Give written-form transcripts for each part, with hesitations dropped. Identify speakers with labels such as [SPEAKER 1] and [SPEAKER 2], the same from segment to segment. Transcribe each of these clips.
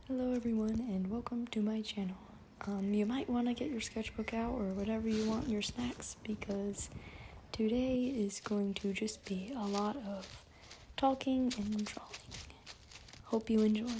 [SPEAKER 1] Hello everyone and welcome to my channel. You might want to get your sketchbook out or whatever you want in your snacks because today is going to just be a lot of talking and drawing. Hope you enjoy.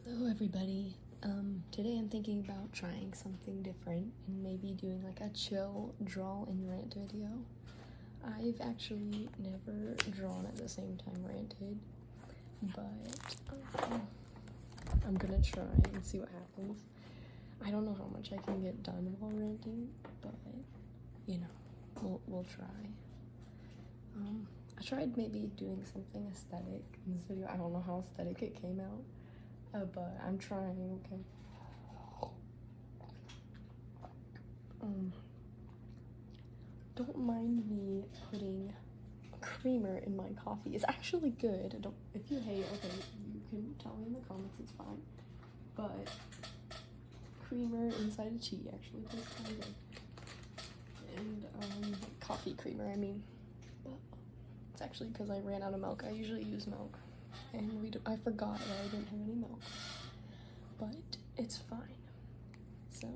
[SPEAKER 1] Hello everybody. Today I'm thinking about trying something different and maybe doing like a chill draw and rant video. I've actually never drawn at the same time ranted, but I'm gonna try and see what happens. I don't know how much I can get done while ranting, but you know, we'll try. I tried maybe doing something aesthetic in this video. I don't know how aesthetic it came out. But I'm trying, okay? Don't mind me putting creamer in my coffee. It's actually good. If you hate, okay, you can tell me in the comments, it's fine. But creamer inside a tea actually tastes kind of good. And coffee creamer, I mean. But it's actually because I ran out of milk. I usually use milk. And I forgot that I didn't have any milk, but it's fine. So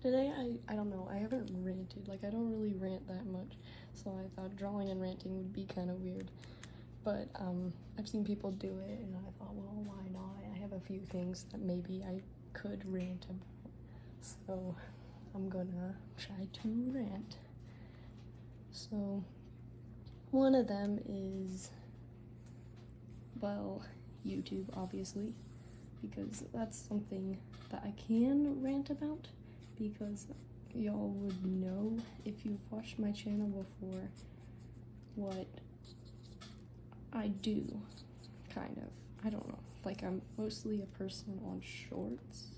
[SPEAKER 1] today I don't know, I haven't ranted, like I don't really rant that much, so I thought drawing and ranting would be kind of weird, but I've seen people do it and I thought, well, why not? I have a few things that maybe I could rant about, so I'm gonna try to rant. So one of them is, well, YouTube, obviously, because that's something that I can rant about, because y'all would know if you've watched my channel before what I do, kind of. I don't know, like I'm mostly a person on shorts.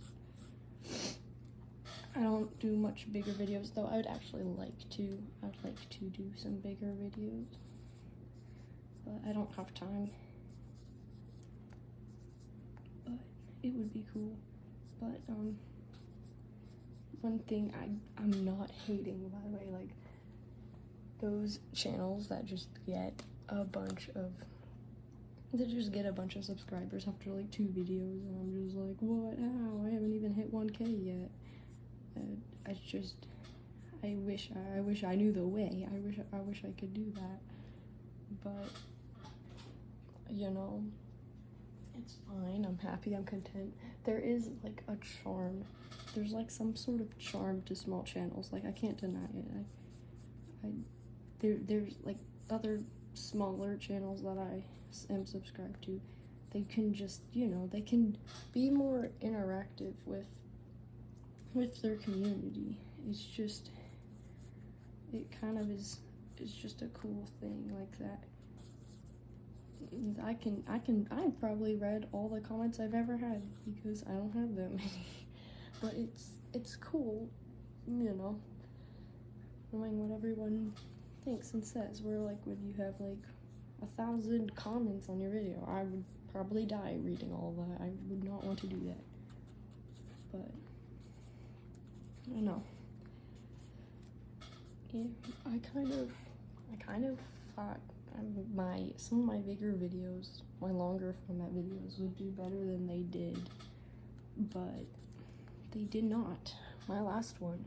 [SPEAKER 1] I don't do much bigger videos, though I would actually like to. I'd like to do some bigger videos, but I don't have time. But it would be cool. But one thing I'm not hating, by the way, like those channels that just get a bunch of subscribers after like 2 videos, and I'm just like, what? How? I haven't even hit 1K yet. I wish I knew the way. I wish I could do that, but you know, it's fine. I'm happy. I'm content. There is like a charm. There's like some sort of charm to small channels. Like I can't deny it. There's like other smaller channels that I am subscribed to. They can just, you know, they can be more interactive with their community. It's just, it kind of is. It's just a cool thing like that. I've probably read all the comments I've ever had because I don't have that many. But it's cool, you know, knowing what everyone thinks and says. Where like when you have like 1,000 comments on your video, I would probably die reading all that. I would not want to do that. But I don't know. Yeah, I kind of thought some of my bigger videos, my longer format videos, would do better than they did, but they did not. My last one.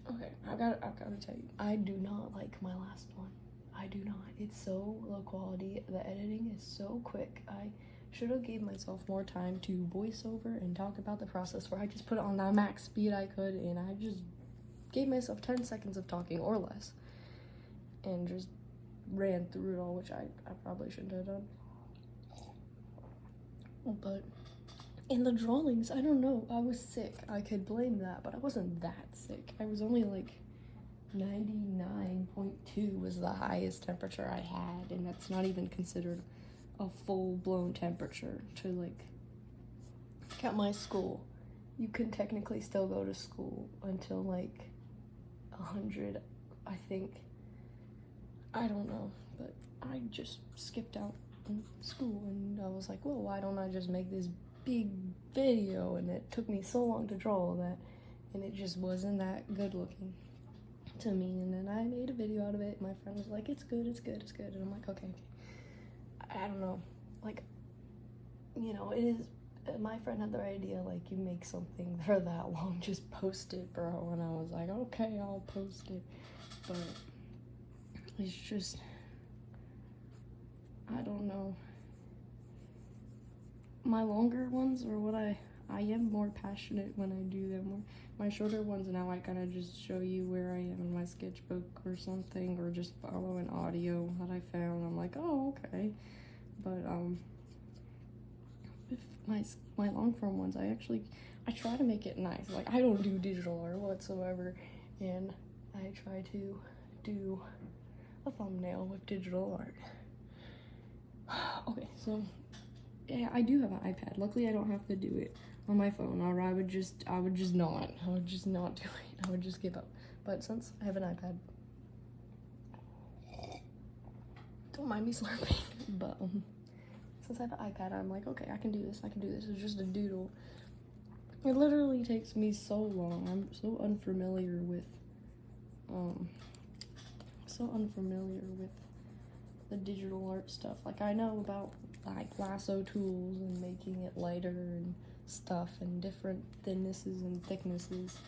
[SPEAKER 1] Okay, I've got to tell you, I do not like my last one. I do not. It's so low quality. The editing is so quick. I should have gave myself more time to voice over and talk about the process, where I just put it on the max speed I could, and I just gave myself 10 seconds of talking or less, and just ran through it all, which I probably shouldn't have done. But in the drawings, I don't know, I was sick. I could blame that, but I wasn't that sick. I was only like 99.2 was the highest temperature I had, and that's not even considered a full-blown temperature. To like at my school, you can technically still go to school until like 100, I think. I don't know, but I just skipped out in school, and I was like, well, why don't I just make this big video? And it took me so long to draw all that, and it just wasn't that good looking to me. And then I made a video out of it. My friend was like, it's good, it's good, it's good. And I'm like, okay. I don't know, like, you know, it is, my friend had the idea, like, you make something for that long, just post it, bro. And I was like, okay, I'll post it. But it's just, I don't know. My longer ones are what I am more passionate when I do them. More. My shorter ones now, I kind of just show you where I am in my sketchbook or something, or just follow an audio that I found. I'm like, oh, okay. But with my long form ones, I try to make it nice. Like, I don't do digital art whatsoever, and I try to do a thumbnail with digital art. Okay, so yeah, I do have an iPad. Luckily, I don't have to do it on my phone, or I would just not do it. I would just give up. But since I have an iPad, don't mind me slurping. But since I have an iPad, I'm like, okay, I can do this. It's just a doodle. It literally takes me so long. I'm so unfamiliar with the digital art stuff. Like, I know about like lasso tools and making it lighter and stuff, and different thinnesses and thicknesses,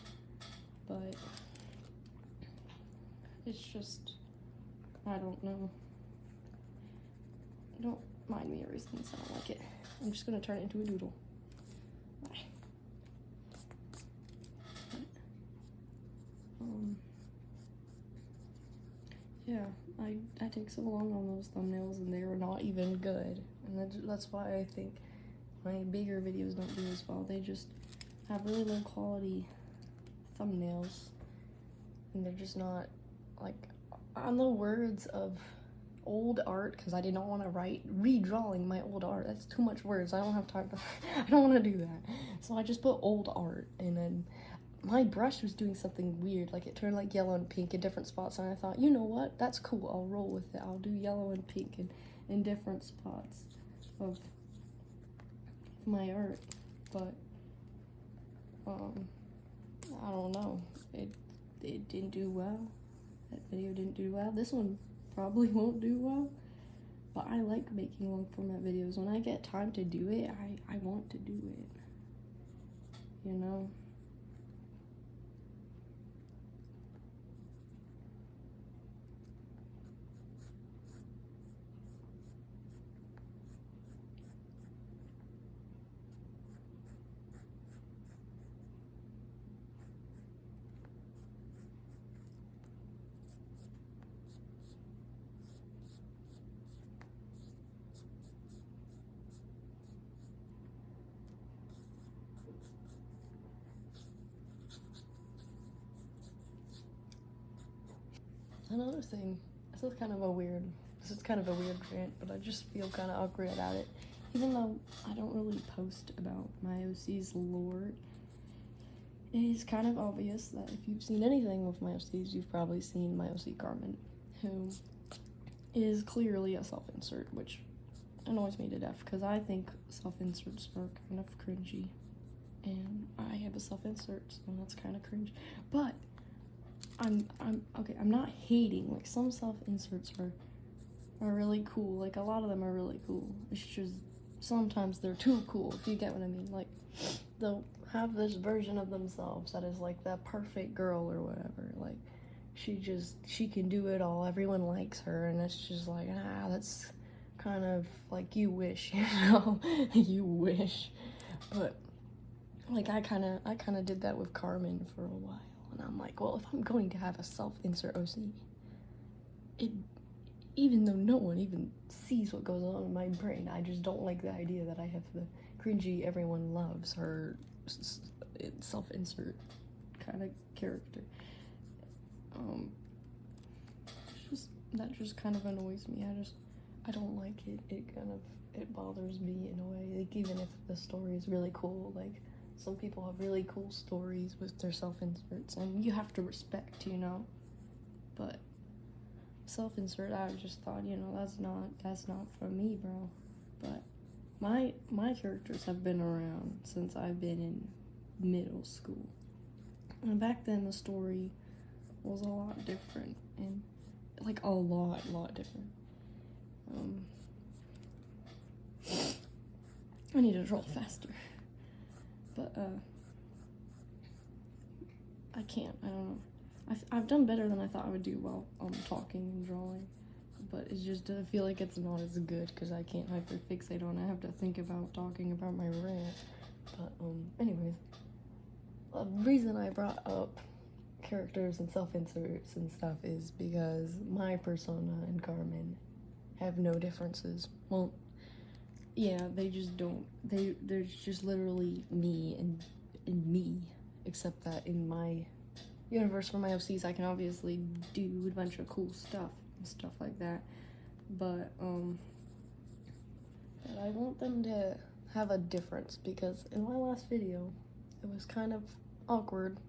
[SPEAKER 1] but it's just, I don't know. Don't mind me erasing this, I don't like it. I'm just gonna turn it into a doodle. Bye. Yeah, I take so long on those thumbnails, and they were not even good, and that's why I think my bigger videos don't do as well. They just have really low quality thumbnails, and they're just not, like, on the words of old art, because I did not want to write redrawing my old art. That's too much words. I don't have time to I don't want to do that. So I just put old art, and then my brush was doing something weird, like it turned like yellow and pink in different spots, and I thought, you know what, that's cool, I'll roll with it. I'll do yellow and pink in different spots of my art. But I don't know, it didn't do well. That video didn't do well. This one probably won't do well, but I like making long format videos. When I get time to do it, I want to do it, you know. Another thing, this is kind of a weird rant, but I just feel kind of awkward about it. Even though I don't really post about my OC's lore, it is kind of obvious that if you've seen anything with my OCs, you've probably seen my OC Carmen, who is clearly a self-insert, which annoys me to death, because I think self-inserts are kind of cringy, and I have a self-insert, so that's kind of cringe. But I'm not hating. Like, some self-inserts are really cool. Like, a lot of them are really cool. It's just sometimes they're too cool, if you get what I mean. Like, they'll have this version of themselves that is like that perfect girl or whatever. Like, she can do it all. Everyone likes her, and it's just like, that's kind of like, you wish, you know, you wish, but like I kind of did that with Carmen for a while, and I'm like, well, if I'm going to have a self-insert OC, even though no one even sees what goes on in my brain, I just don't like the idea that I have the cringy, everyone loves her self-insert kind of character. That just kind of annoys me. I don't like it. It bothers me in a way. Like, even if the story is really cool, like, some people have really cool stories with their self-inserts, and you have to respect, you know? But self-insert, I just thought, you know, that's not for me, bro. But my characters have been around since I've been in middle school. And back then the story was a lot different, and like a lot different. I need to draw faster, but I can't. I don't know. I've done better than I thought I would do while talking and drawing, but it's just, I feel like it's not as good because I can't hyperfixate on it. I have to think about talking about my rant. But anyways, the reason I brought up characters and self-inserts and stuff is because my persona and Carmen have no differences. Well, yeah, they just don't. There's just literally me and me, except that in my universe for my OCs, I can obviously do a bunch of cool stuff and stuff like that, but I want them to have a difference, because in my last video, it was kind of awkward.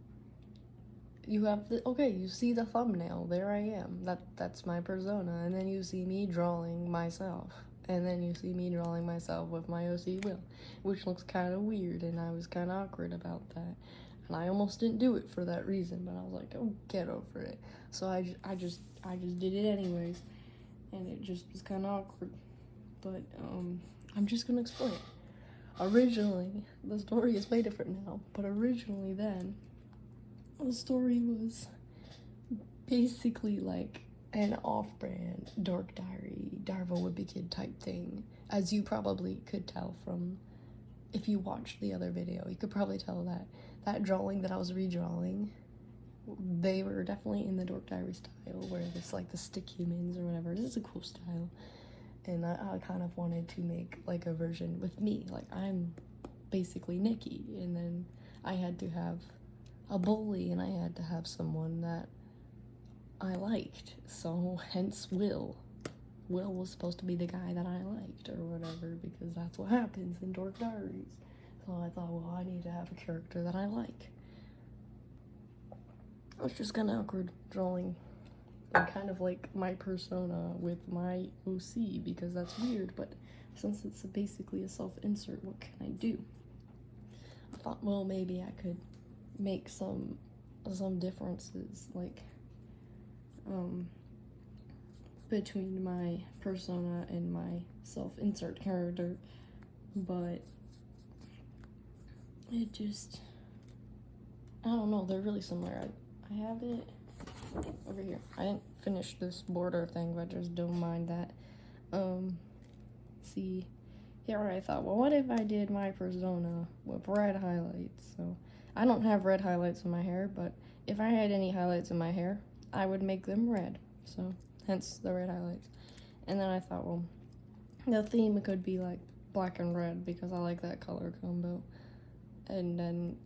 [SPEAKER 1] You have the, okay, you see the thumbnail, there I am, that's my persona, and then you see me drawing myself, and then you see me drawing myself with my OC Will, which looks kind of weird, and I was kind of awkward about that, and I almost didn't do it for that reason, but I was like, oh, get over it, so I just did it anyways, and it just was kind of awkward, but I'm just gonna explain. Originally, the story is way different now, but originally then, the story was basically like an off-brand Dork Diary, Darvo Wimpy Kid type thing, as you probably could tell from, if you watched the other video, you could probably tell that drawing that I was redrawing, they were definitely in the Dork Diary style, where it's like the stick humans or whatever. This is a cool style, and I kind of wanted to make like a version with me, like I'm basically Nikki, and then I had to have a bully, and I had to have someone that I liked, so hence Will. Will was supposed to be the guy that I liked, or whatever, because that's what happens in Dork Diaries. So I thought, well, I need to have a character that I like. It was just kind of awkward drawing, and kind of like my persona with my OC, because that's weird, but since it's basically a self-insert, what can I do? I thought, well, maybe I could make some differences, like between my persona and my self-insert character, but it just, I don't know, they're really similar. I have it over here. I didn't finish this border thing, but just don't mind that. See, here I thought, well, what if I did my persona with red highlights? So I don't have red highlights in my hair, but if I had any highlights in my hair, I would make them red. So hence the red highlights. And then I thought, well, the theme could be like black and red, because I like that color combo. And then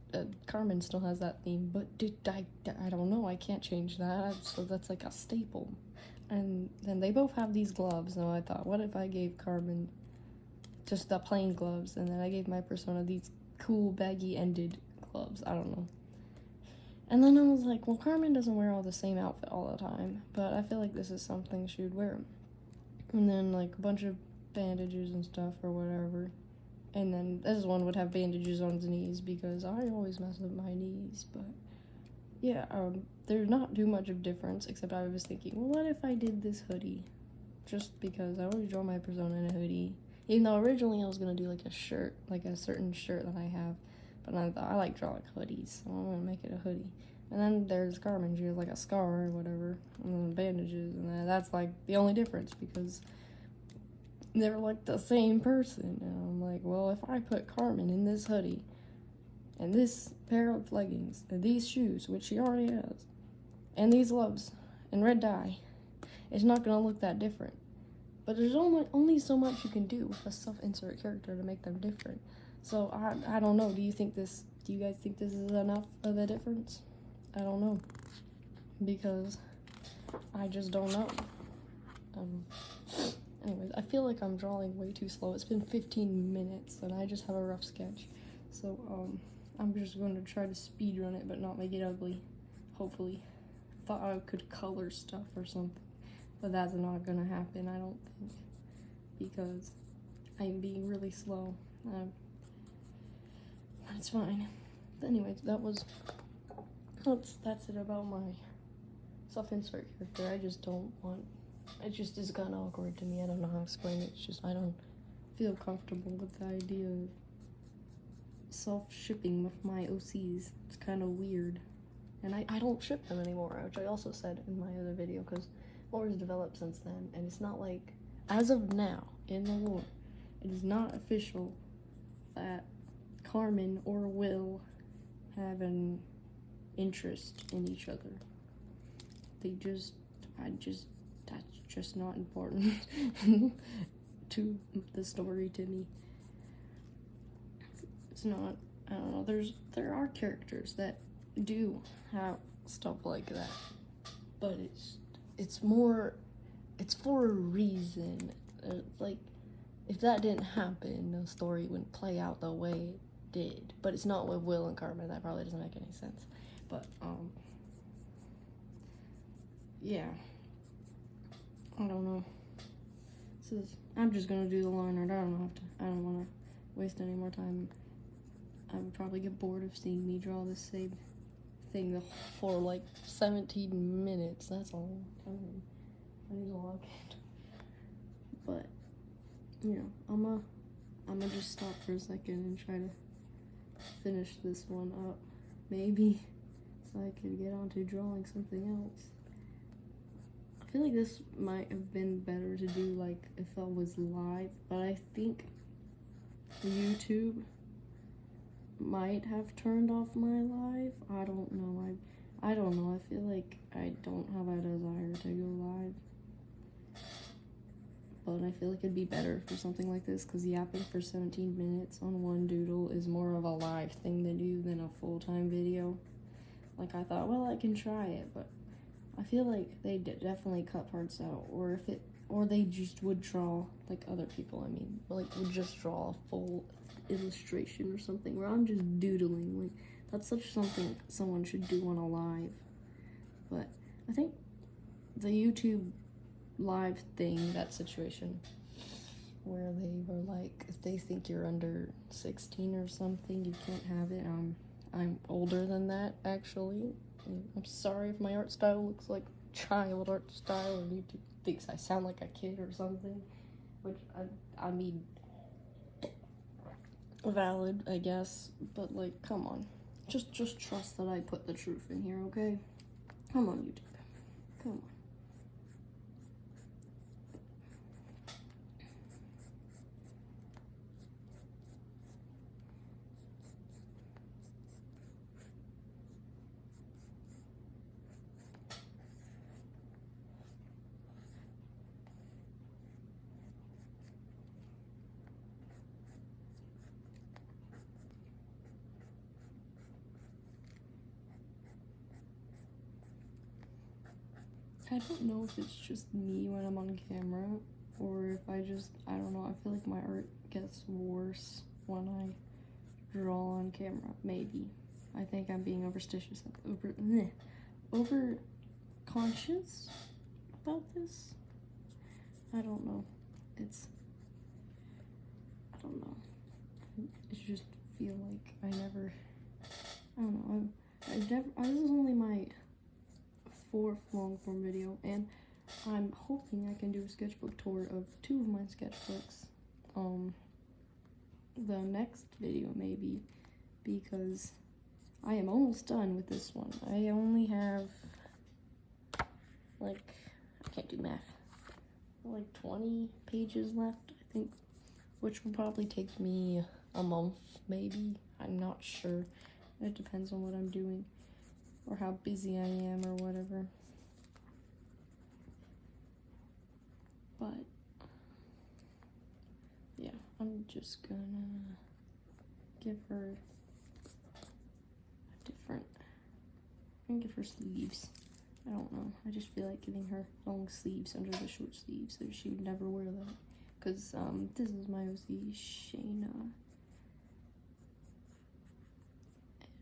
[SPEAKER 1] Carmen still has that theme, but I don't know, I can't change that, so that's like a staple. And then they both have these gloves, and I thought, what if I gave Carmen just the plain gloves, and then I gave my persona these cool baggy ended gloves? I don't know. And then I was like, well, Carmen doesn't wear all the same outfit all the time, but I feel like this is something she would wear. And then like a bunch of bandages and stuff or whatever. And then this one would have bandages on his knees, because I always mess up my knees. But yeah, there's not too much of difference, except I was thinking, well, what if I did this hoodie? Just because I always draw my persona in a hoodie. Even though originally I was going to do like a shirt, like a certain shirt that I have. But I thought, I like drawing hoodies, so I'm going to make it a hoodie. And then there's Carmen, she has like a scar or whatever, and then bandages, and then that's like the only difference, because they're like the same person. And I'm like, well, if I put Carmen in this hoodie and this pair of leggings and these shoes, which she already has, and these gloves and red dye, it's not gonna look that different. But there's only so much you can do with a self-insert character to make them different. So I don't know. Do you guys think this is enough of a difference? I don't know, because I just don't know. Anyways, I feel like I'm drawing way too slow. It's been 15 minutes and I just have a rough sketch. So, I'm just going to try to speed run it but not make it ugly. Hopefully. Thought I could color stuff or something. But that's not gonna happen, I don't think. Because I'm being really slow. That's fine. Anyways, that's it about my self-insert character. I just don't want, it just is kind of awkward to me. I don't know how to explain it. It's just, I don't feel comfortable with the idea of self-shipping with my OCs. It's kind of weird. And I don't ship them anymore, which I also said in my other video, because more has developed since then. And it's not like, as of now, in the lore, it is not official that Carmen or Will have an interest in each other. That's just not important to the story to me. It's not, I don't know, there are characters that do have stuff like that, but it's for a reason. Like, if that didn't happen, the story wouldn't play out the way it did. But it's not with Will and Carmen. That probably doesn't make any sense. But yeah, I don't know. I'm just gonna do the line art. I don't want to waste any more time. I would probably get bored of seeing me draw the same thing for like 17 minutes. That's all. I need a log. But you know, I'm gonna just stop for a second and try to finish this one up, maybe, so I could get on to drawing something else. I feel like this might have been better to do like if I was live, but I think YouTube might have turned off my live. I don't know. I don't know. I feel like I don't have a desire to go live. But I feel like it'd be better for something like this, because yapping for 17 minutes on one doodle is more of a live thing to do than a full-time video. Like, I thought, well, I can try it, but I feel like they definitely cut parts out, or they just would draw, like other people, I mean, like, would just draw a full illustration or something, where I'm just doodling. Like, that's something someone should do on a live. But I think the YouTube live thing, that situation where they were like, if they think you're under 16 or something, you can't have it. I'm older than that, actually. I'm sorry if my art style looks like child art style, or YouTube thinks I sound like a kid or something, which I mean, valid, I guess, but like, come on, just trust that I put the truth in here, okay? Come on, YouTube, come on. I don't know if it's just me when I'm on camera, or if I don't know, I feel like my art gets worse when I draw on camera, maybe. I think I'm being over conscious about this. I don't know. I don't know. I just feel like I don't know, this is only my 4th long form video, and I'm hoping I can do a sketchbook tour of 2 of my sketchbooks the next video, maybe, because I am almost done with this one. I only have like, I can't do math, like 20 pages left, I think, which will probably take me a month, maybe. I'm not sure. It depends on what I'm doing or how busy I am or whatever. But yeah, I'm just gonna give her a different, I'm gonna give her sleeves. I don't know, I just feel like giving her long sleeves under the short sleeves so she would never wear that. Because this is my OC Shayna.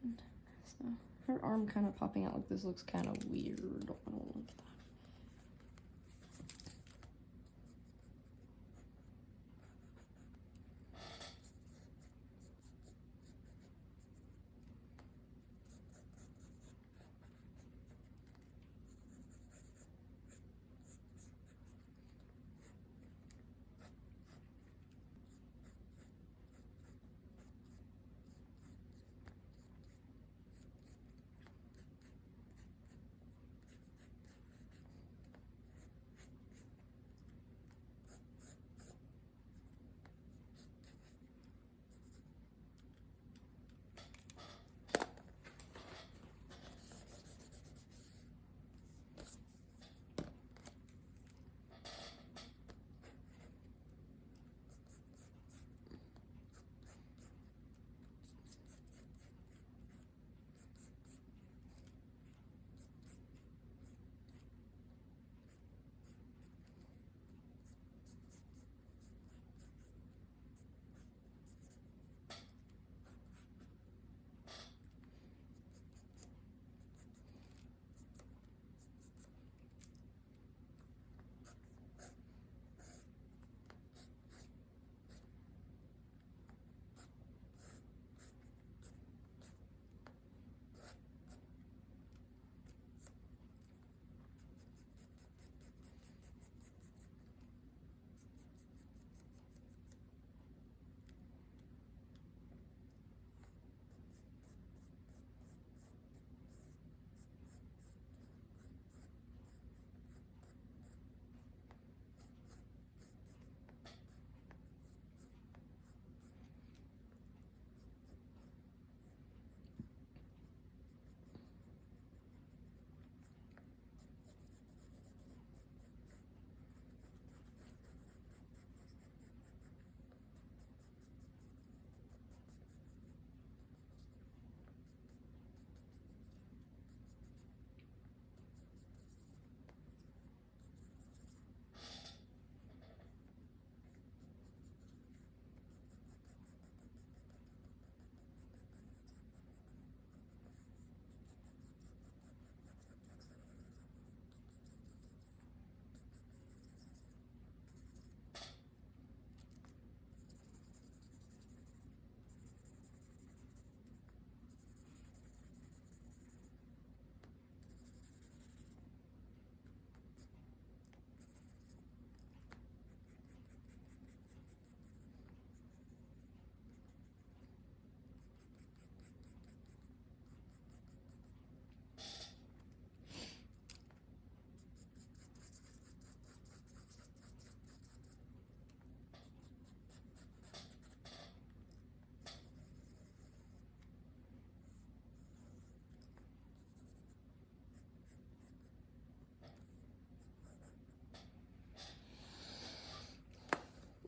[SPEAKER 1] And so her arm kind of popping out like this looks kind of weird. I don't like that.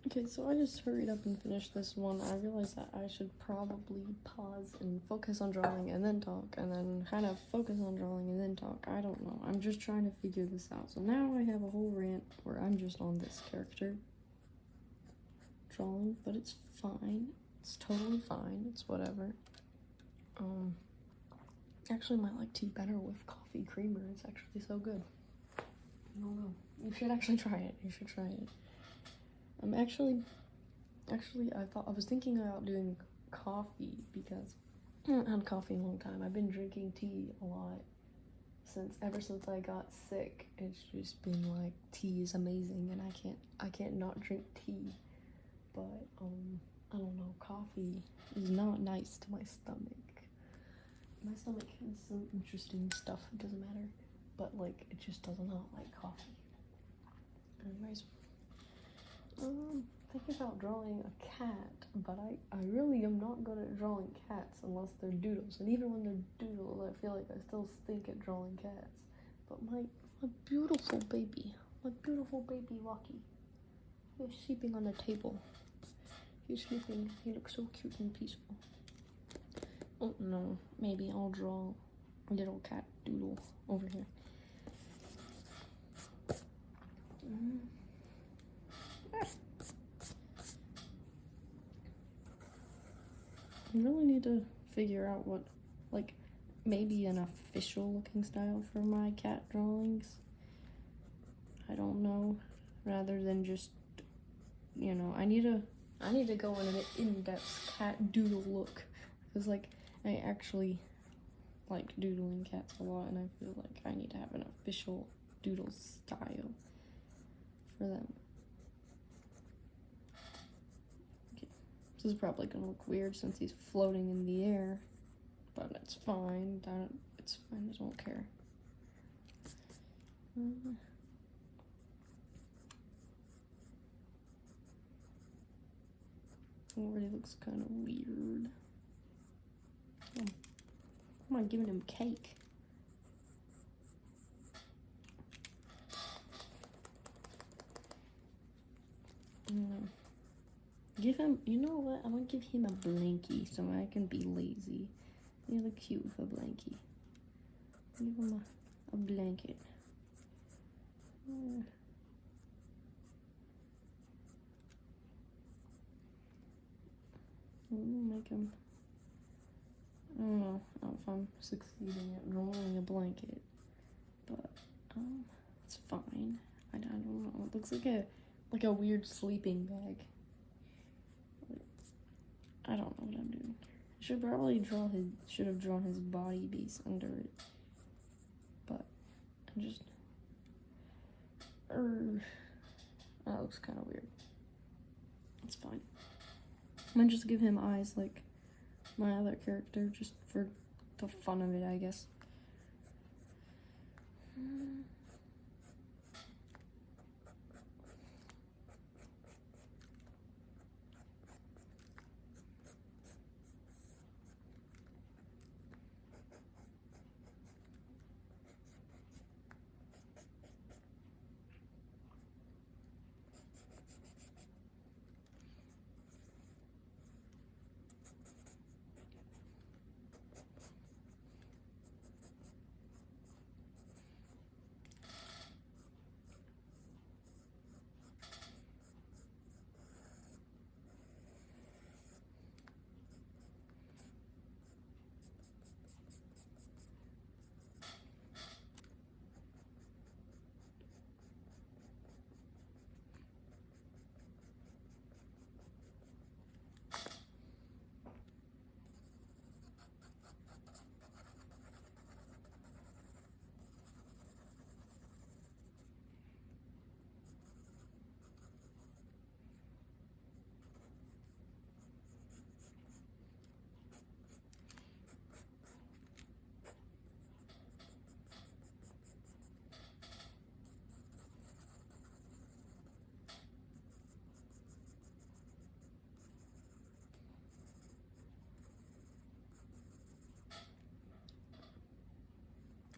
[SPEAKER 1] Okay, so I just hurried up and finished this one. I realized that I should probably pause and focus on drawing and then talk, and then kind of focus on drawing and then talk. I don't know. I'm just trying to figure this out. So now I have a whole rant where I'm just on this character drawing, but it's fine. It's totally fine. It's whatever. Actually might like tea better with coffee creamer. It's actually so good. I don't know. You should actually try it. You should try it. Actually, I was thinking about doing coffee because I haven't had coffee in a long time. I've been drinking tea a lot ever since I got sick. It's just been like, tea is amazing, and I can't not drink tea. But I don't know, coffee is not nice to my stomach. My stomach has some interesting stuff. It doesn't matter, but like, it just does not like coffee. Anyways. thinking about drawing a cat, but I really am not good at drawing cats unless they're doodles. And even when they're doodles, I feel like I still stink at drawing cats. But my beautiful baby Rocky, he's sleeping on the table. He's sleeping. He looks so cute and peaceful. Oh no, maybe I'll draw a little cat doodle over here. I really need to figure out what, like, maybe an official looking style for my cat drawings. I don't know. Rather than just, you know, I need to go in an in-depth cat doodle look. Because, like, I actually like doodling cats a lot, and I feel like I need to have an official doodle style for them. Okay. This is probably gonna look weird since he's floating in the air, but it's fine. It's fine. I don't care. It already looks kind of weird. Oh, I'm not giving him cake. Give him, you know what? I'm gonna give him a blankie so I can be lazy. You look cute with a blankie. Give him a blanket. Make him. I don't know if I'm succeeding at drawing a blanket, but it's fine. I don't know. It looks like a weird sleeping bag. I don't know what I'm doing. I should probably should have drawn his body base under it, but I just that looks kind of weird. It's fine. I'm gonna just give him eyes like my other character, just for the fun of it, I guess.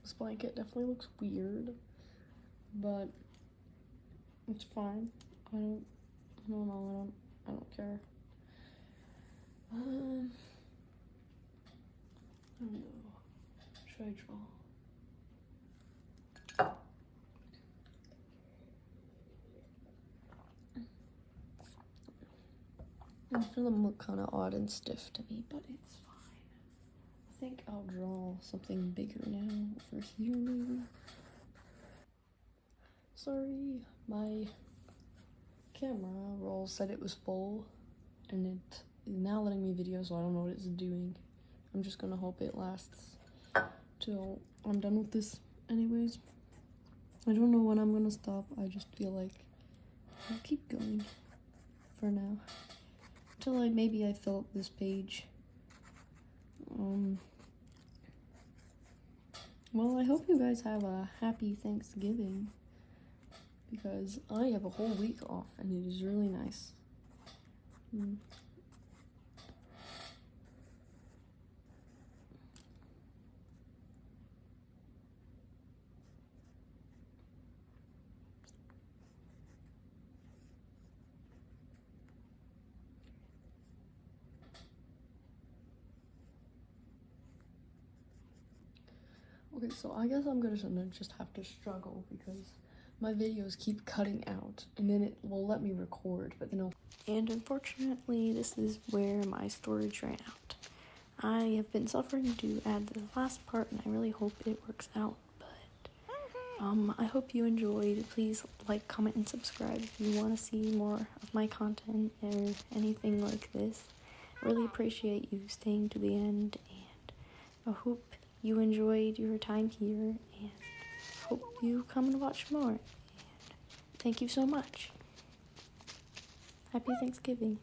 [SPEAKER 1] This blanket definitely looks weird, but it's fine. I don't know. I don't care. I don't know. Should I draw? Some of them look kind of odd and stiff to me, but it's fine. I think I'll draw something bigger now over here, maybe. Sorry, my camera roll said it was full, and it is now letting me video, so I don't know what it's doing. I'm just gonna hope it lasts till I'm done with this anyways. I don't know when I'm gonna stop. I just feel like I'll keep going for now. Until maybe I fill up this page. Well, I hope you guys have a happy Thanksgiving, because I have a whole week off and it is really nice. Okay, so I guess I'm gonna just have to struggle because my videos keep cutting out and then it will let me record, but then it'll... And unfortunately, this is where my storage ran out. I have been suffering to add the last part and I really hope it works out, but I hope you enjoyed. Please like, comment, and subscribe if you want to see more of my content or anything like this. I really appreciate you staying to the end, and I hope you enjoyed your time here, and hope you come and watch more. And thank you so much. Happy Thanksgiving.